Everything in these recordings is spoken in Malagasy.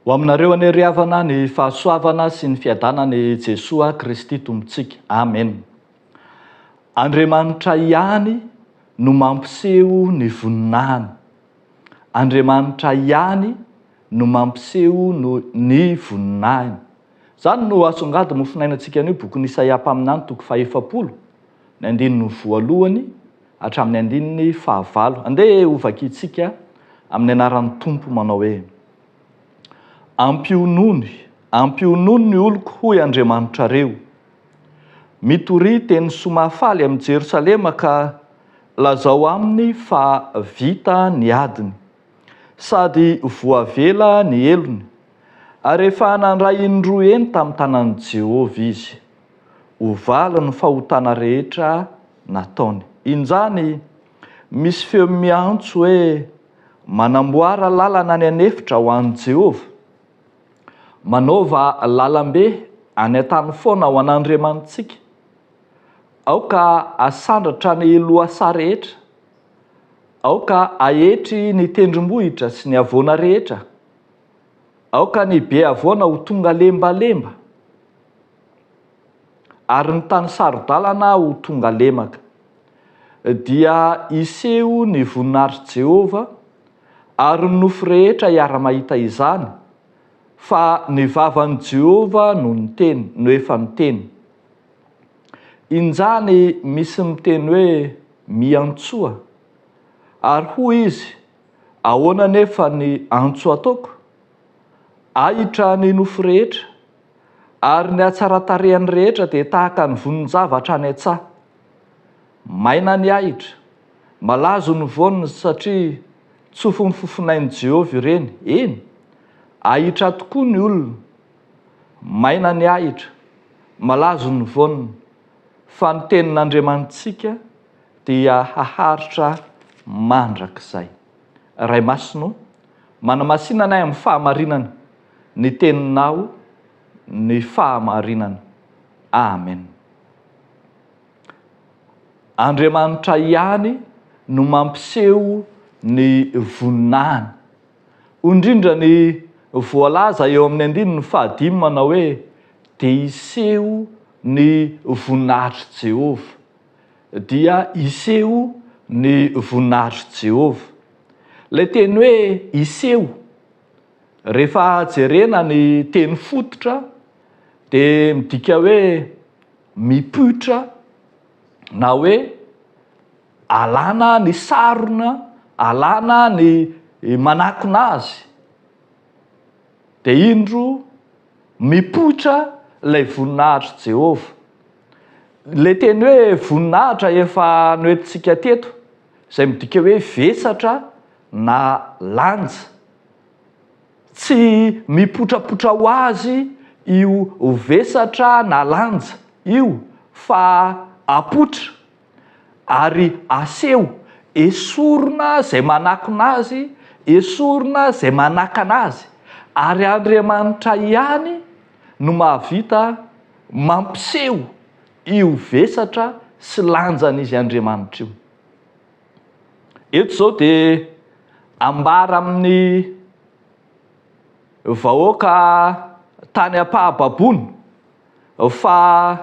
Ho aminareo any ry havana ny fahasoavana sy ny fiadanany Jesosy Kristy tompontsika. Amen. Andriamanitra ihany no mampiseho ny voninahiny. Andriamanitra ihany no mampiseho ny voninahiny. Zany no asongady mofinainantsika anio boky ny Isaia mpaminany toko 40 ny andininy voalohany hatramin'ny andininy 9. Andeha hovakitsika amin'ny anaran'ny Tompo manao hoe: ampionony ny oloko hoy Andriamanitra reo, mitory teny somafaly amin'ny Jerosalema ka lazao aminy fa vita ny adiny, sady voavela ny elony, ary efa nandray indroa eny tamin'ny tanan'i Jehovah izy, ovaly ny fahotana rehetra nataony. Injany misy feo miantso hoe: manamboara lalana any anefitra ho an'i Jehovah, manaova lalambe any an-tany foana ho an'Andriamanitsika. Aoka asandratra ny lohasaha rehetra, aoka ahetry ny tendrombohitra sy ny avoana rehetra, aoka ny be avoana ho tonga lembalemba, ary ny tany sarodalana ho tonga lemaka. Dia iseho ny voninahitry Jehovah, ary ny nofo rehetra hiara-mahita izany, fa ny vavan'i Jehovah no efa niteny. Injany misy miteny hoe miantsoa, ary hoy izy: ahoana nefa ny antso ataoko? Ahitra ny nofo rehetra, ary ny hatsaran-tarehany rehetra dia tahaka ny vonin-javatra any an-tsaha. Maina ny ahitra, malazo ny voniny satria tsofin'ny fofinain'i Jehovah ireny. Eny, ahitra tokoa ny olona, maina ny ahitra, malazo ny voniny, fa ny tenin'Andriamanitsika dia haharitra mandrakizay. Ray masino, manamasinanay amin'ny fahamarinana, ny teninao ny fahamarinana. Amen. Andriamanitra ihany no mampiseho ny voninahiny. Indrindra ny voalaza eo amin'ny andininy 15 manao hoe: dia iseho ny voninahitry Jehovah. Dia iseho ny voninahitry Jehovah. Ilay teny hoe iseho, rehefa jerena ny teny fototra dia midika hoe mipoitra, na hoe alana ny sarona, alana ny manakona azy. Dia indro mipoitra ilay voninahitry Jehovah. Ilay teny hoe voninahitra efa noentintsika teto, izay midika hoe vesatra na lanja. Tsy mipotrapotra ho azy io vesatra na lanja io, fa apotra ary aseho, esorina izay manakona azy, esorina izay manakana azy. Ary Andriamanitra ihany no mahavita mampiseho io vesatra sy lanjan'izy Andriamanitra io. Eto zao dia ambara amin'ny vahoaka tany ampahababony fa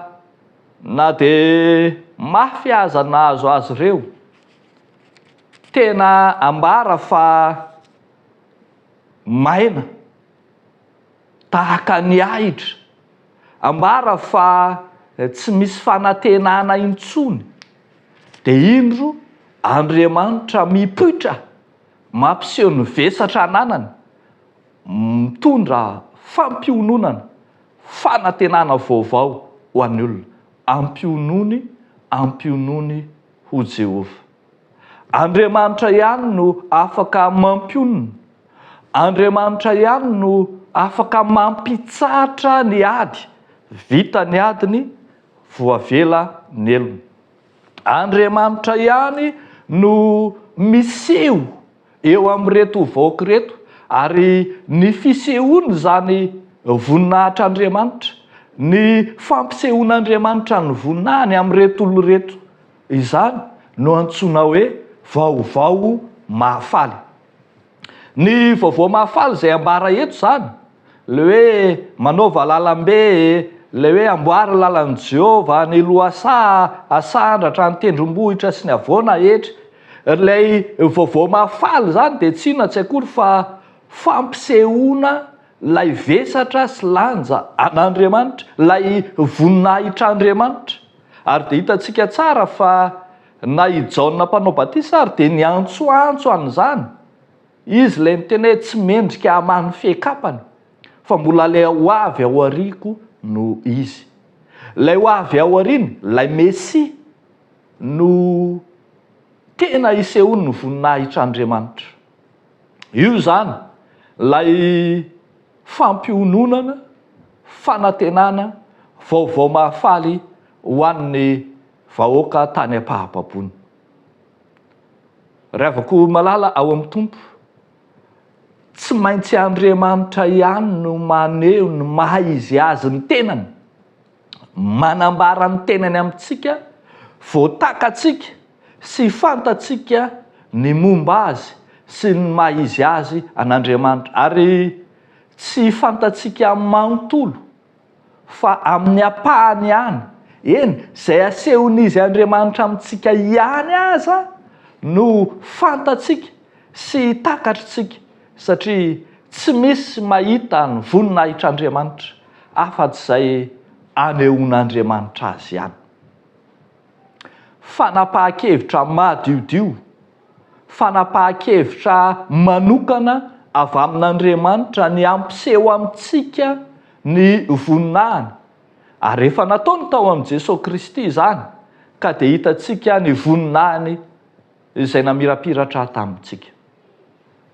na dia mafy aza nahazo azy ireo, tena ambara fa maina tahaka ny ahitra, ambara fa tsy misy fanantenana intsony. Dia indro Andriamanitra mipoitra, mampiseho ny vesatra ananany, mitondra fampiononana, fanantenana vaovao ho an'ny olona. Ampionony ho Jehovah. Andriamanitra ihany no afaka mampionona. Andriamanitra ihany no afaka mampitsahatra ny ady, vita ny adiny, voavela ny elony. Andriamanitra ihany no miseho eo amin'ireto vahoaka reto, ary ny fisehoany zany voninahitr'Andriamanitra, ny fampisehoan'Andriamanitra ny voninahiny amin'ireto olona reto izany no antsoina hoe vaovao mahafaly. Ny vaovao mahafaly izay ambara eto zany le hoe manaova lalambe, le hoe amboary lalan'i Jehova, ny loasa asandratra ny tendrombohitra sy ny avoana etra. Ilay vaovao mahafaly zany dia tsy inona tsy akory fa fampisehoana lay vesatra sy lanja an'Andriamanitra, lay voninahitr'Andriamanitra. Ary dia hitantsika tsara fa na i Jaona mpanao batisa ary dia niantsoantso an'izany. Izy ilay miteny hoe tsy mendrika hamany fiakapany, fa mbola ilay ho avy ao aoriako no izy. Ilay ho avy ao aoriana, ilay Mesia no tena isehoany ny voninahitr'Andriamanitra. Io zany lay fampiononana, fanantenana, vaovao mahafaly ho an'ny vahoaka tany am-pahababony. Ravako malala ao amin'ny tompo, tsy maintsy Andriamanitra ihany no maneho ny maha izy azy ny tenany, manambara ny tenany amintsika, voatakatsika sy fantatsika ny momba azy sy ny maha izy azy an'Andriamanitra. Ary tsy fantatsika amin'ny manontolo fa amin'ny apahany ihany. Eny, izay asehon'izy Andriamanitra amintsika ihany aza no fantatsika sy takatritsika, satria tsy misy mahita ny voninahitr'Andriamanitra afa-tsy izay anehoan'Andriamanitra azy ihany. Fanapahan-kevitra mahadiodio, fanapahan-kevitra manokana avy amin'Andriamanitra ny ampiseho amintsika ny voninahiny. Ary efa nataony tao amin'i Jesosy Kristy izany, ka dia hitantsika ny voninahiny izay namirapiratra tamintsika.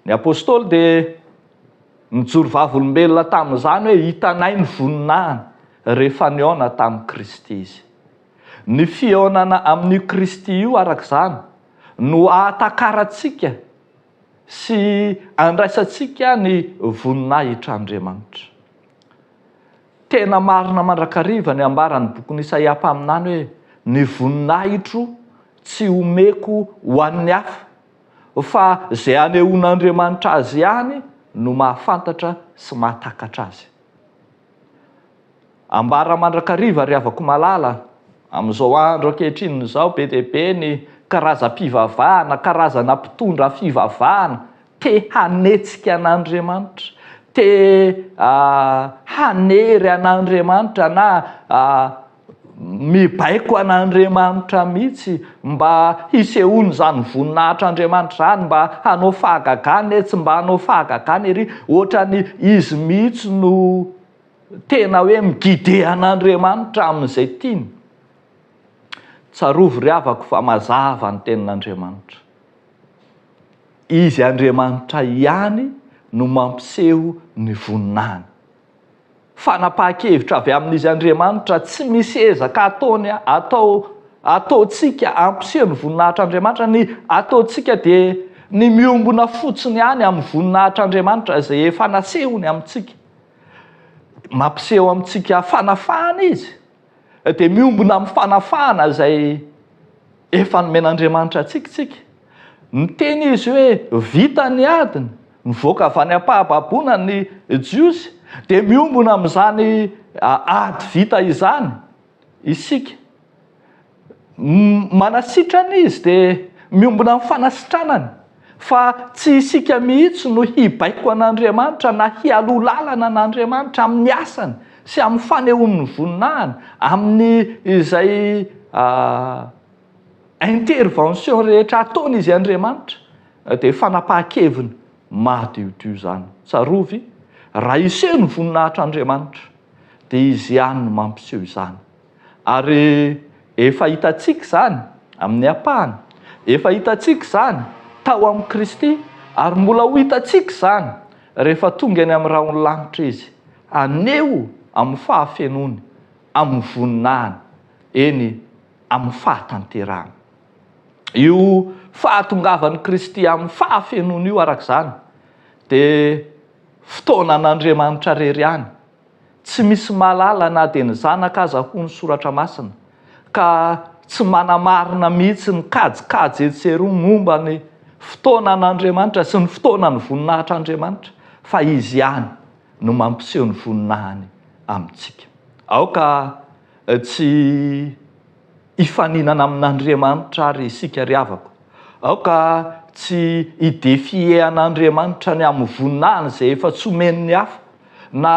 Ny apôstôly dia nijoro vavolombelona tamin'izany hoe hitanay ny voninahiny rehefa nihaona tamin'i Kristy izy. Ny fihaonana amin'io Kristy io arak'izany no ahatakaratsika sy andraisantsika ny voninahitr'Andriamanitra. Tena marina mandrakariva ny ambaran'ny bokin'i Isaia mpaminany hoe ny voninahitro tsy omeko ho an'ny hafa, fa izay anehoan'Andriamanitra azy ihany no mahafantatra sy mahatakatra azy. Ambara mandrakariva ry havako malala, amin'izao andro ankehitriny izao be dia be ny karazam-pivavahana, karazana mpitondra fivavahana te hanetsika an'Andriamanitra, te hanery an'Andriamanitra na mibaiko an'Andriamanitra mihitsy mba hisehoany izany voninahitr'Andriamanitra izany, mba hanao fahagagana etsy, mba hanao fahagagana ery, ohatrany izy mihitsy no tena hoe migide an'Andriamanitra amin'izay tiany. Tsarovy ry havako fa mazava ny tenin'Andriamanitra. Izy Andriamanitra ihany no mampiseho ny voninahiny. Fanapahan-kevitra avy amin'izy Andriamanitra tsy misy ezaka ataontsika ampiseho ny voninahitr'Andriamanitra. Ny ataontsika dia ny miombona fotsiny ihany amin'ny voninahitr'Andriamanitra izay efa nasehony amintsika. Mampiseho amintsika fanafahana izy, dia miombona amin'ny fanafahana izay efa nomen'Andriamanitra antsika. Miteny izy hoe vita ny adiny, nivoaka avy any am-pahababona ny jiosy, dia miombona amin'izany ady vita izany isika. Manasitrana izy dia miombona amin'ny fanasitranany, fa tsy isika mihitsy no hibaiko an'Andriamanitra na hialolalana an'Andriamanitra amin'ny asany sy amin'ny fanehoan'ny voninahiny, amin'ny izay intervention rehetra ataony izy Andriamanitra, dia fanapahan-keviny mahadiodio zany. Tsarovy, raha iseho ny voninahitr'Andriamanitra dia izy ihany no mampiseho izany. Ary efa hitantsika izany amin'ny apahany, efa hitantsika izany tao amin'ny Kristy, ary mbola ho hitantsika izany rehefa tonga eny amin'ny rahony lanitra izy, aneho amin'ny fahafenony, amin'ny voninahiny, eny amin'ny fahatanterahana. Io fahatongavan'i Kristy amin'ny fahafenony io arak'izany dia fotoana an'Andriamanitra rery ihany. Tsy misy malala na dia ny zanaka aza hoy ny soratra masina, ka tsy manamarina mihitsy ny kajikajy etseroa momba ny fotoana an'Andriamanitra sy ny fotoana ny voninahitr'Andriamanitra, fa izy ihany no mampiseho ny voninahiny amintsika. Aoka tsy hifaninana amin'Andriamanitra ary isika ry havako. Aoka tsy hidefie an'Andriamanitra ny amin'ny voninahiny izay efa tsy omen'ny hafa, na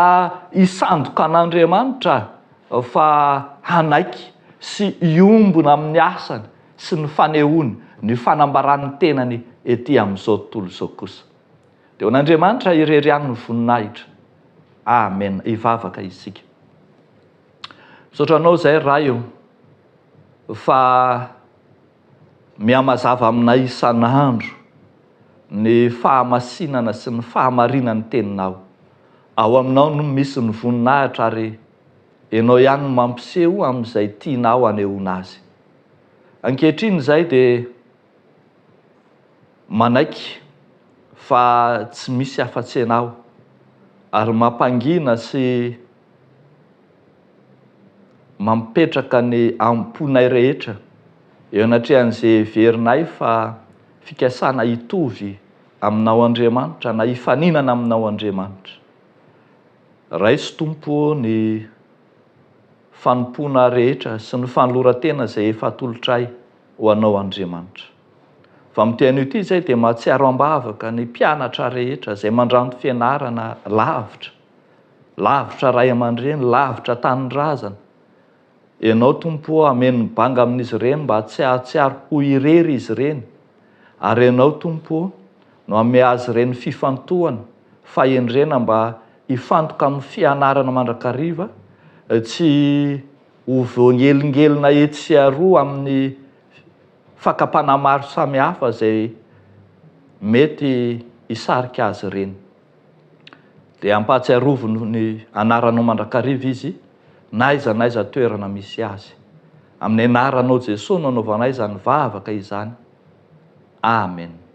hisandoka an'Andriamanitra fa hanaiky sy hiombona amin'ny asany sy ny fanehoany, ny fanambarany tenany ety amin'izao tontolo izao kosa. Dia n'Andriamanitra ireriany ny voninahitra. Amen. Hivavaka isika. Misaotranao izay raha io fa mihamazava aminay isan'andro ny fahamasinana sy ny fahamarinany teninao. Ao aminao no misy ny voninahitra ary ianao ihany no mampiseho amin'izay tianao anehoana azy. Ankehitriny izay dia manaiky fa tsy misy afa-tsy ianao ary mampangina sy mampetraka ny amponay rehetra eo anatrehan'izay heverinay fa fikasana hitovy aminao Andriamanitra na hifaninana aminao Andriamanitra. Raiso Tompo ny fanompona rehetra sy ny fanoloran-tena izay efa atolotray ho anao Andriamanitra. Fa amin'ity anio ity izay dia mahatsiaro ambavaka ny mpianatra rehetra izay mandranto fianarana lavitra, lavitra ray aman-dreny, lavitra tanindrazana. Ianao Tompo ameno ny banga amin'izy ireny mba tsy ahatsiaro ho irery izy ireny. Ary ianao Tompo no ame azy ireny fifantohana, fahendrena mba hifantoka amin'ny fianarana mandrakariva, tsy ho voangelingelina etsy sy aroa amin'ny fakapana maro samihafa izay mety hisarika azy ireny. Dia ampahatsiarovo ny anaranao mandrakariva izy, n'aiza toerana misy azy. Amin'ny anaranao Jesosy no anaovanay izany vavaka izany. Amen.